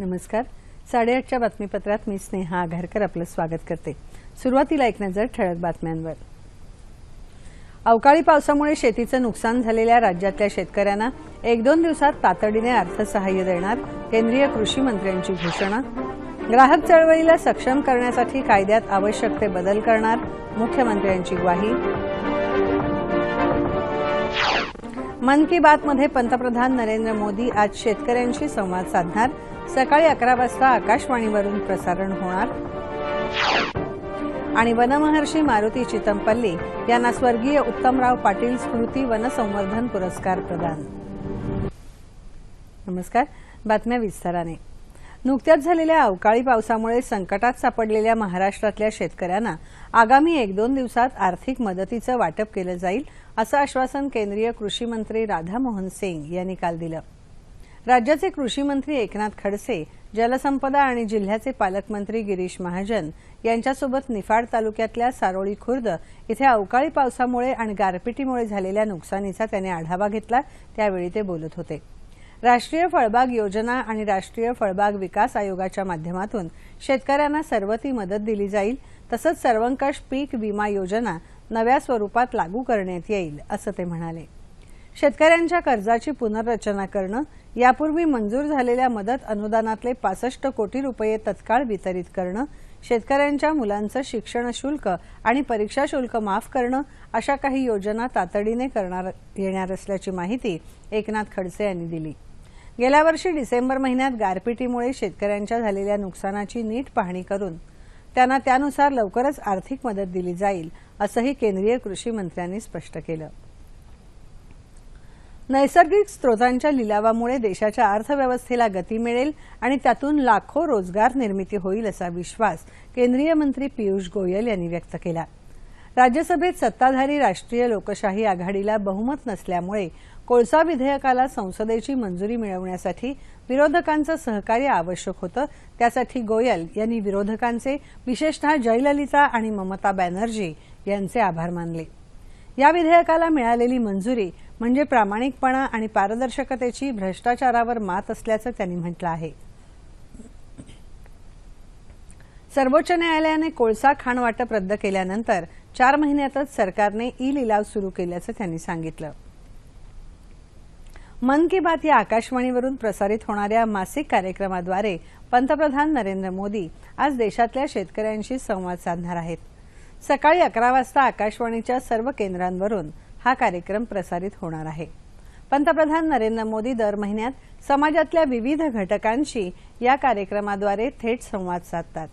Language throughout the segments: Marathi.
नमस्कार. 8:30च्या बातमीपत्रात मी स्नेहा आघारकर आपलं स्वागत करते. सुरुवातीला एक नजर ठळक बातम्यांवर. अवकाळी पावसामुळे शेतीचं नुकसान झालेल्या राज्यातल्या शेतकऱ्यांना 1-2 दिवसात तातडीने अर्थसहाय्य देणार केंद्रीय कृषी मंत्र्यांची घोषणा. ग्राहक चळवळीला सक्षम करण्यासाठी कायद्यात आवश्यक ते बदल करणार मुख्यमंत्र्यांची ग्वाही. मन की बात मध्ये पंतप्रधान नरेंद्र मोदी आज शेतकऱ्यांशी संवाद साधणार. सकाळी 11 वाजता आकाशवाणीवरून प्रसारण होणार. आणि वनमहर्षी मारुती चितमपल्ली यांना स्वर्गीय उत्तमराव पाटील स्मृती वनसंवर्धन पुरस्कार प्रदान. नमस्कार. बातम्या विस्ताराने. नुकत्याच झालेल्या अवकाळी पावसामुळे संकटात सापडलेल्या महाराष्ट्रातल्या शेतकऱ्यांना आगामी 1-2 दिवसात आर्थिक मदतीचं वाटप केलं जाईल असं आश्वासन केंद्रीय कृषी मंत्री राधामोहन सिंग यांनी काल दिलं. राज्याचे कृषी मंत्री एकनाथ खडसे, जलसंपदा आणि जिल्ह्याचे पालकमंत्री गिरीश महाजन यांच्यासोबत निफाड तालुक्यातल्या सारोळी खुर्द इथे अवकाळी पावसामुळे आणि गारपिटीमुळे झालेल्या नुकसानीचा त्यांनी आढावा घेतला. त्यावेळी ते बोलत होते. राष्ट्रीय फळबाग योजना आणि राष्ट्रीय फळबाग विकास आयोगाच्या माध्यमातून शेतकऱ्यांना सर्व ती मदत दिली जाईल. तसंच सर्वंकष पीक विमा योजना नव्या स्वरूपात लागू करण्यात येईल असं ते म्हणाले. शेतकऱ्यांच्या कर्जाची पुनर्रचना करणं, यापूर्वी मंजूर झालेल्या मदत अनुदानातले 65 कोटी रुपये तत्काळ वितरित करणं, शेतकऱ्यांच्या मुलांचं शिक्षण शुल्क आणि परीक्षा शुल्क माफ करणं अशा काही योजना तातडीने येणार असल्याची माहिती एकनाथ खडसे यांनी दिली. गेल्या वर्षी डिसेंबर महिन्यात गारपिटीमुळे शेतकऱ्यांच्या झालेल्या नुकसानाची नीट पाहणी करून त्यांना त्यानुसार लवकरच आर्थिक मदत दिली जाईल असंही केंद्रीय कृषी मंत्र्यांनी स्पष्ट केलं. नैसर्गिक स्रोतांच्या लिलावामुळे देशाच्या अर्थव्यवस्थेला गती मिळेल आणि त्यातून लाखो रोजगार निर्मिती होईल असा विश्वास केंद्रीय मंत्री पियुष गोयल यांनी व्यक्त केला. राज्यसभेत सत्ताधारी राष्ट्रीय लोकशाही आघाडीला बहुमत नसल्यामुळे कोळसा विधेयकाला संसदेची मंजुरी मिळवण्यासाठी विरोधकांचं सहकार्य आवश्यक होतं. त्यासाठी गोयल यांनी विरोधकांचे, विशेषतः जयललिता आणि ममता बॅनर्जी यांचे आभार मानले. या विधेयकाला मिळालेली मंजुरी म्हणजे प्रामाणिकपणा आणि पारदर्शकतेची भ्रष्टाचारावर मात असल्याचं त्यांनी म्हटलं आहे. सर्वोच्च न्यायालयाने कोळसा खाण वाटप रद्द केल्यानंतर 4 महिन्यातच सरकारने ई-लिलाव सुरू केल्याचं त्यांनी सांगितलं. मन की बात या आकाशवाणीवरून प्रसारित होणाऱ्या मासिक कार्यक्रमाद्वारे पंतप्रधान नरेंद्र मोदी आज देशातल्या शेतकऱ्यांशी संवाद साधणार आहेत. सकाळी 11 वाजता आकाशवाणीच्या सर्व केंद्रांवरून हा कार्यक्रम प्रसारित होणार आहे. पंतप्रधान नरेंद्र मोदी दर महिन्यात समाजातल्या विविध घटकांशी या कार्यक्रमाद्वारे थेट संवाद साधतात.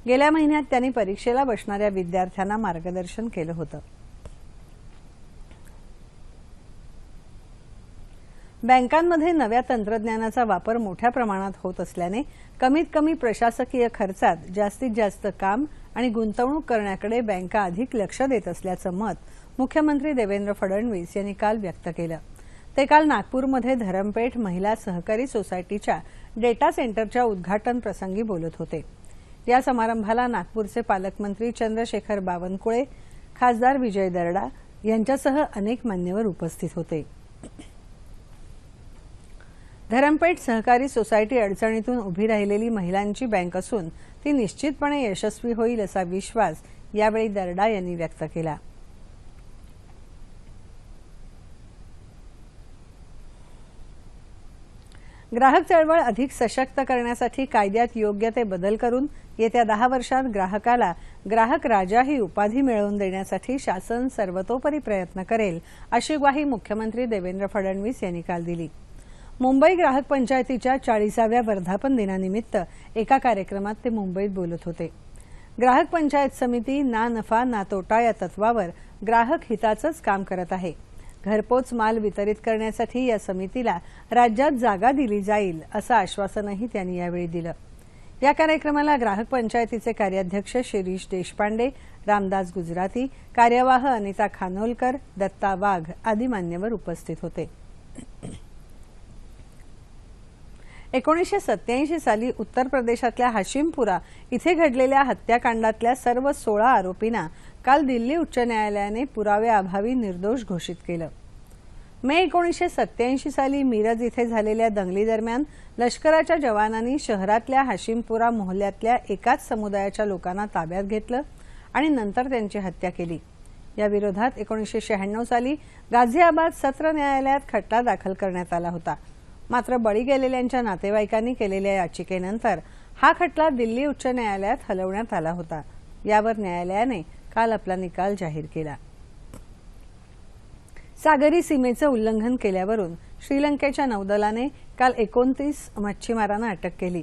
गेल्या महिन्यात त्यांनी परीक्षेला बसणाऱ्या विद्यार्थ्यांना मार्गदर्शन केलं होतं. बँकांमध्ये नव्या तंत्रज्ञानाचा वापर मोठ्या प्रमाणात होत असल्याने कमीत कमी प्रशासकीय खर्चात जास्तीत जास्त काम आणि गुंतवणूक करण्याकडे बँका अधिक लक्ष देत असल्याचं मत मुख्यमंत्री देवेंद्र फडणवीस यांनी काल व्यक्त केलं. ते काल नागपूरमध्ये धरमपेठ महिला सहकारी सोसायटीच्या डेटा सेंटरच्या उद्घाटन प्रसंगी बोलत होते. या समारंभाला नागपूरचे पालकमंत्री चंद्रशेखर बावनकुळे, खासदार विजय दर्डा यांच्यासह अनेक मान्यवर उपस्थित होते. धरमपेठ सहकारी सोसायटी अडचणीतून उभी राहिलेली महिलांची बँक असून ती निश्चितपणे यशस्वी होईल असा विश्वास यावेळी दर्डा यांनी व्यक्त केला. ग्राहक चळवळ अधिक सशक्त करण्यासाठी कायद्यात योग्य ते बदल करून येत्या 10 वर्षात ग्राहकाला ग्राहक राजा ही उपाधी मिळवून देण्यासाठी शासन सर्वतोपरी प्रयत्न करेल अशी ग्वाही मुख्यमंत्री देवेंद्र फडणवीस यांनी काल दिली. मुंबई ग्राहक पंचायतीच्या 40व्या वर्धापन दिनानिमित्त एका कार्यक्रमात ते मुंबईत बोलत होते. ग्राहक पंचायत समिती ना नफा ना तोटा या तत्वावर ग्राहक हिताचंच काम करत आहे. घरपोच माल वितरित करण्यासाठी या समितीला राज्यात जागा दिली जाईल असं आश्वासनही त्यांनी यावेळी दिलं. या कार्यक्रमाला ग्राहक पंचायतीचे कार्याध्यक्ष शिरीष देशपांडे, रामदास गुजराती, कार्यवाह अनिता खानोलकर, दत्ता वाघ आदी मान्यवर उपस्थित होते. 1987 साली उत्तर प्रदेशातल्या हाशिमपुरा इथे घडलेल्या हत्याकांडातल्या सर्व 16 आरोपींना काल दिल्ली उच्च न्यायालयाने पुराव्याअभावी निर्दोष घोषित केलं. मे 1987 साली मिरज इथे झालेल्या दंगलीदरम्यान लष्कराच्या जवानांनी शहरातल्या हाशिमपुरा मोहल्ल्यातल्या एकाच समुदायाच्या लोकांना ताब्यात घेतलं आणि नंतर त्यांची हत्या केली। या विरोधात 1996 साली गाझियाबाद सत्र न्यायालयात खटला दाखल करण्यात आला होता। मात्र बळी गेलेल्यांच्या नातेवाईकांनी केलेल्या याचिकेनंतर हा खटला दिल्ली उच्च न्यायालयात हलवण्यात आला होता। यावर न्यायालयाने काल आपला निकाल जाहीर केला। सागरी सीमेचं उल्लंघन केल्यावरून श्रीलंकेच्या नौदलाने काल 29 मच्छीमारांना अटक केली।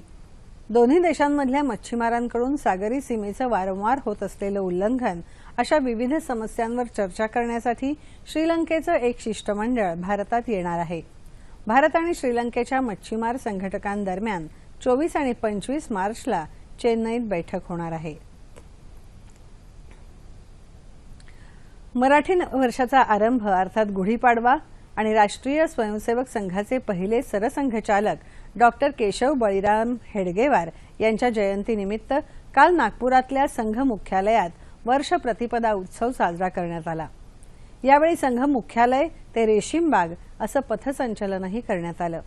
दोन्ही देशांमधल्या मच्छीमारांकडून सागरी सीमेचं वारंवार होत असलेलं उल्लंघन अशा विविध समस्यांवर चर्चा करण्यासाठी श्रीलंकेचं एक शिष्टमंडळ भारतात येणार आहे। भारत आणि श्रीलंकेच्या मच्छीमार संघटकांदरम्यान 24 आणि 25 मार्चला चेन्नईत बैठक होणार आहे। मराठी वर्षाचा आरंभ अर्थात गुढीपाडवा आणि राष्ट्रीय स्वयंसेवक संघाचे पहिले सरसंघचालक डॉक्टर केशव बळीराम हेडगेवार यांच्या जयंतीनिमित्त काल नागपुरातल्या संघ मुख्यालयात वर्ष प्रतिपदा उत्सव साजरा करण्यात आला। यावेळी संघ मुख्यालय ते रेशीमबाग असं पथसंचलनही करण्यात आलं।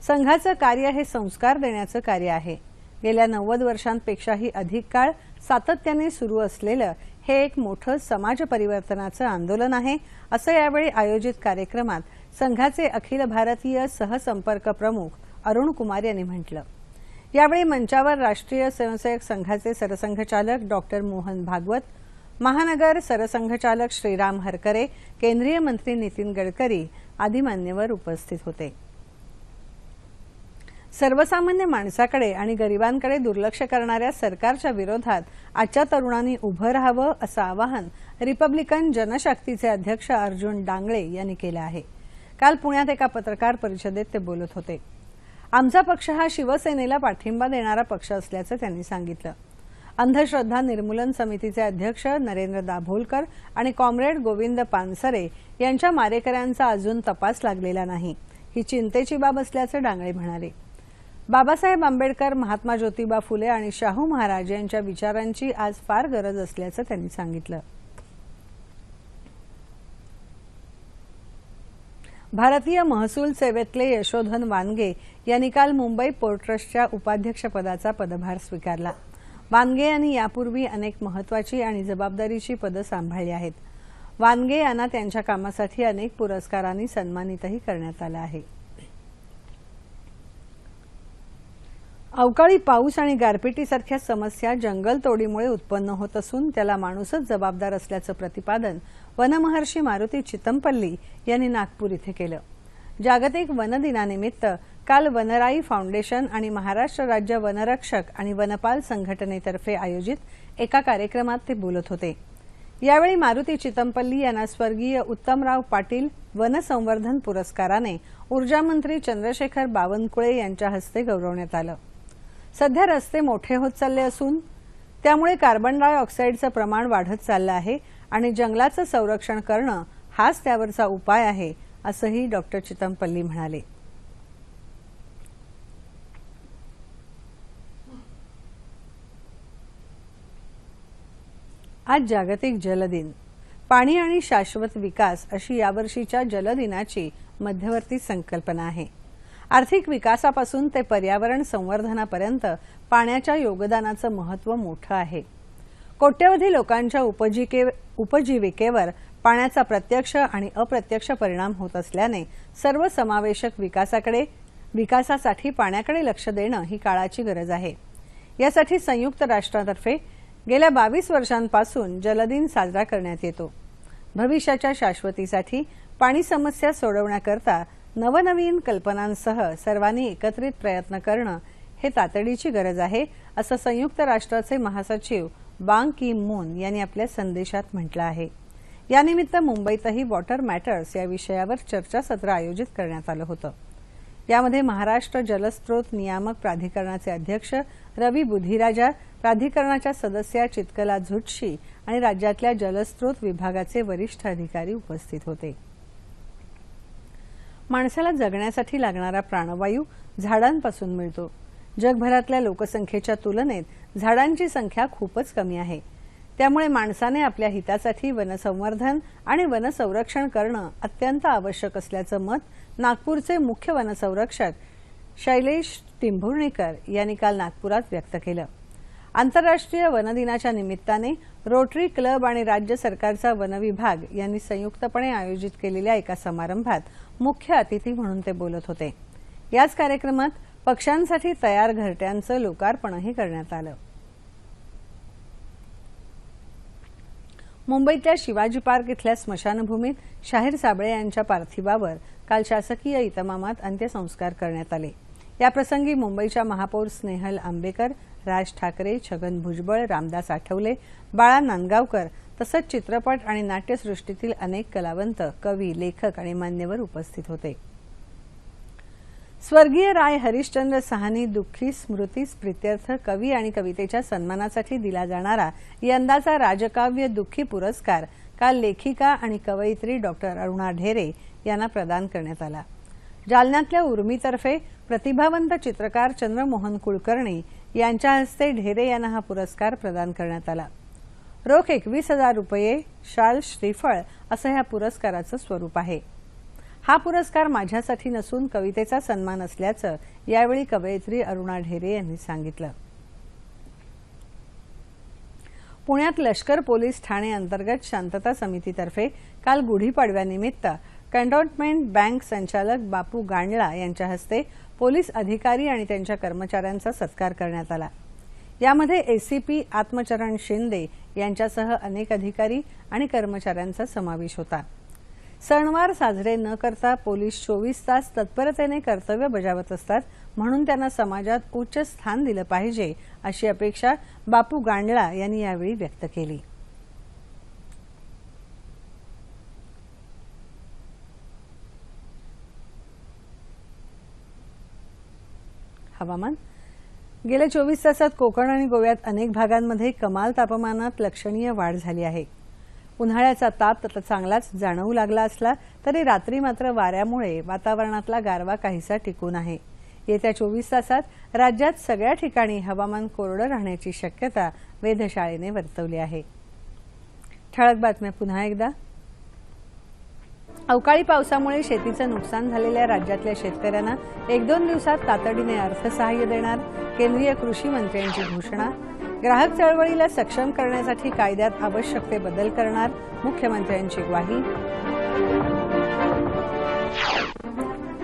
संघाचं कार्य हे संस्कार देण्याचं कार्य आहे। गेल्या 90 वर्षांपेक्षाही अधिक काळ सातत्याने सुरू असलेलं हे एक मोठं समाज परिवर्तनाचं आंदोलन आहे असं यावेळी आयोजित कार्यक्रमात संघाचे अखिल भारतीय सहसंपर्क प्रमुख अरुण कुमार यांनी म्हटलं। यावेळी मंचावर राष्ट्रीय स्वयंसेवक संघाचे सरसंघचालक डॉक्टर मोहन भागवत, महानगर सरसंघचालक श्रीराम हरकरे, केंद्रीय मंत्री नितीन गडकरी आदी मान्यवर उपस्थित होते। सर्वसामान्य माणसाकडे आणि गरिबांकडे दुर्लक्ष करणाऱ्या सरकारच्या विरोधात आजच्या तरुणांनी उभं राहावं असं आवाहन रिपब्लिकन जनशक्तीचे अध्यक्ष अर्जुन डांगळे यांनी केलं आहे। काल पुण्यात एका पत्रकार परिषदेत ते बोलत होते। आमचा पक्ष हा शिवसेनेला पाठिंबा देणारा पक्ष असल्याचं त्यांनी सांगितलं। अंधश्रद्धा निर्मूलन समितीचे अध्यक्ष नरेंद्र दाभोलकर आणि कॉम्रेड गोविंद पानसरे यांच्या मारेकऱ्यांचा अजून तपास लागलेला नाही, ही चिंतेची बाब असल्याचं डांगळे म्हणाले। बाबासाहेब आंबेडकर, महात्मा ज्योतिबा फुले आणि शाहू महाराज यांच्या विचारांची आज फार गरज असल्याचं त्यांनी सांगितलं। भारतीय महसूल सेवेतले यशोधन वानगे यांनी काल मुंबई पोर्ट ट्रस्टच्या उपाध्यक्षपदाचा पदभार स्वीकारला। वानगे यांनी यापूर्वी अनेक महत्त्वाची आणि जबाबदारीची पदं सांभाळली आहेत। वानगे यांना त्यांच्या कामासाठी अनेक पुरस्कारांनी सन्मानितही करण्यात आलं आहे। अवकाळी पाऊस आणि गारपिटीसारख्या समस्या जंगलतोडीमुळे उत्पन्न होत असून त्याला माणूसच जबाबदार असल्याचं प्रतिपादन वनमहर्षी मारुती चितमपल्ली यांनी नागपूर इथे केलं। जागतिक वन दिनानिमित्त काल वनराई फाउंडेशन आणि महाराष्ट्र राज्य वनरक्षक आणि वनपाल संघटनेतर्फे आयोजित एका कार्यक्रमात ते बोलत होते। यावेळी मारुती चितमपल्ली यांना स्वर्गीय उत्तमराव पाटील वन संवर्धन पुरस्काराने ऊर्जामंत्री चंद्रशेखर बावनकुळे यांच्या हस्ते गौरवण्यात आलं। सध्या रस्ते मोठे होत चालले असून त्यामुळे कार्बन डायऑक्साईडचं प्रमाण वाढत चाललं आहे आणि जंगलाचं संरक्षण करणं हाच त्यावरचा उपाय आहे असंही डॉक्टर चितमपल्ली म्हणाले। आज जागतिक जल दिन, पाणी आणि शाश्वत विकास अशी यावर्षीच्या जल दिनाची मध्यवर्ती संकल्पना आहे। आर्थिक विकासापासून ते पर्यावरण संवर्धनापर्यंत पाण्याच्या योगदानाचं महत्त्व मोठं आहे। कोट्यवधी लोकांच्या उपजीविकेवर पाण्याचा प्रत्यक्ष आणि अप्रत्यक्ष परिणाम होत असल्याने सर्वसमावेशक विकासासाठी पाण्याकडे लक्ष देणं ही काळाची गरज आहे। यासाठी संयुक्त राष्ट्रातर्फे गेल्या 22 वर्षांपासून जलदिन साजरा करण्यात येतो। भविष्याच्या शाश्वतीसाठी पाणी समस्या सोडवण्याकरता नवनवीन कल्पनांसह सर्वांनी एकत्रित प्रयत्न करणं हे तातडीची गरज आहे असं संयुक्त राष्ट्राचे महासचिव बांग की मून यांनी आपल्या संदेशात म्हटलं आहे। यानिमित्त मुंबईतही वॉटर मॅटर्स या विषयावर चर्चासत्र आयोजित करण्यात आलं होतं। यामध्ये महाराष्ट्र जलस्रोत नियामक प्राधिकरणाचे अध्यक्ष रवी बुधिराजा, प्राधिकरणाच्या सदस्या चित्कला झुटशी आणि राज्यातल्या जलस्रोत विभागाचे वरिष्ठ अधिकारी उपस्थित होते। माणसाला जगण्यासाठी लागणारा प्राणवायू झाडांपासून मिळतो। जगभरातल्या लोकसंख्येच्या तुलनेत झाडांची संख्या खूपच कमी आहे। त्यामुळे माणसाने आपल्या हितासाठी वनसंवर्धन आणि वनसंरक्षण करणं अत्यंत आवश्यक असल्याचं मत नागपूरचे मुख्य वनसंरक्षक शैलेश टिंभुर्णीकर यांनी काल नागपुरात व्यक्त केलं। आंतरराष्ट्रीय वन दिनाच्या निमित्ताने रोटरी क्लब आणि राज्य सरकारचा वन विभाग यांनी संयुक्तपणे आयोजित केलेल्या एका समारंभात मुख्य अतिथी म्हणून ते बोलत होते। याच कार्यक्रमात पक्ष्यांसाठी तयार घरट्यांचं लोकार्पणही करण्यात आलं। मुंबईतल्या शिवाजी पार्क इथल्या स्मशानभूमीत शाहीर साबळे यांच्या पार्थिवावर काल शासकीय इतमामात अंत्यसंस्कार करण्यात आले। याप्रसंगी मुंबईच्या महापौर स्नेहल आंबेकर, राज ठाकरे, छगन भुजबळ, रामदास आठवले, बाळा नांदगावकर तसंच चित्रपट आणि नाट्यसृष्टीतील अनेक कलावंत, कवी, लेखक आणि मान्यवर उपस्थित होते। स्वर्गीय राय हरिश्चंद्र साहनी दुःखी स्मृतीस प्रित्यर्थ कवी आणि कवितेच्या सन्मानासाठी दिला जाणारा यंदाचा राजकाव्य दुःखी पुरस्कार काल लेखिका आणि कवयित्री डॉक्टर अरुणा ढेरे यांना प्रदान करण्यात आला। जालन्यातल्या उर्मीतर्फे प्रतिभावंत चित्रकार चंद्रमोहन कुलकर्णी यांच्या हस्ते ढेरे यांना हा पुरस्कार प्रदान करण्यात आला। रोख 21,000 रुपये, शाल, श्रीफळ असं ह्या पुरस्काराचं स्वरूप आहे। हा पुरस्कार माझ्यासाठी नसून कवितेचा सन्मान असल्याचं यावेळी कवयित्री अरुणा ढेरे यांनी सांगितलं। पुण्यात लष्कर पोलीस ठाणे अंतर्गत शांतता समितीतर्फे काल गुढीपाडव्यानिमित्त कॅन्टोन्मेंट बँक संचालक बापू गांडला यांच्या हस्ते पोलीस अधिकारी आणि त्यांच्या कर्मचाऱ्यांचा सत्कार करण्यात आला। यामध्ये एसीपी आत्मचरण शिंदे यांच्यासह अनेक अधिकारी आणि कर्मचाऱ्यांचा समावेश होता। सणवार साजरे न करता पोलीस 24 तास तत्परतेने कर्तव्य बजावत असतात, म्हणून त्यांना समाजात उच्च स्थान दिलं पाहिजे अशी अपेक्षा बापू गांडला यांनी यावेळी व्यक्त केली। हवामान। गेल्या 24 तासात कोकण आणि गोव्यात अनेक भागांमध्ये कमाल तापमानात लक्षणीय वाढ झाली आहे। उन्हाळ्याचा ताप चांगलाच जाणवू लागला असला तरी रात्री मात्र वाऱ्यामुळे वातावरणातला गारवा काहीसा टिकून आहे। येत्या 24 तासात राज्यात सगळ्या ठिकाणी हवामान कोरडं राहण्याची शक्यता वेधशाळेने वर्तवली आहे। ठळक बातम्या पुन्हा एकदा। अवकाळी पावसामुळे शेतीचं नुकसान झालेल्या राज्यातल्या शेतकऱ्यांना 1-2 दिवसात तातडीने अर्थसहाय्य देणार, केंद्रीय कृषी मंत्र्यांची घोषणा। ग्राहक चळवळीला सक्षम करण्यासाठी कायद्यात आवश्यक ते बदल करणार, मुख्यमंत्र्यांची ग्वाही।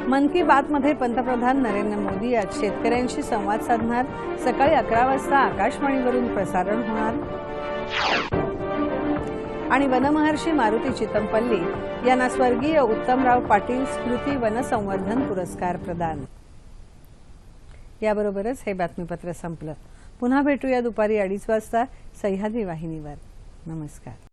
मन की बातमध्ये पंतप्रधान नरेंद्र मोदी आज शेतकऱ्यांशी संवाद साधणार। सकाळी 11 वाजता आकाशवाणीवरून प्रसारण होणार। आणि वनमहर्षी मारुती चितमपल्ली यांना स्वर्गीय उत्तमराव पाटील स्मृती वनसंवर्धन पुरस्कार प्रदान। याबरोबरच हे बातमीपत्र संपलं। पुन्हा भेटूया दुपारी 2:30 वाजता सह्याद्री वाहिनीवर। नमस्कार।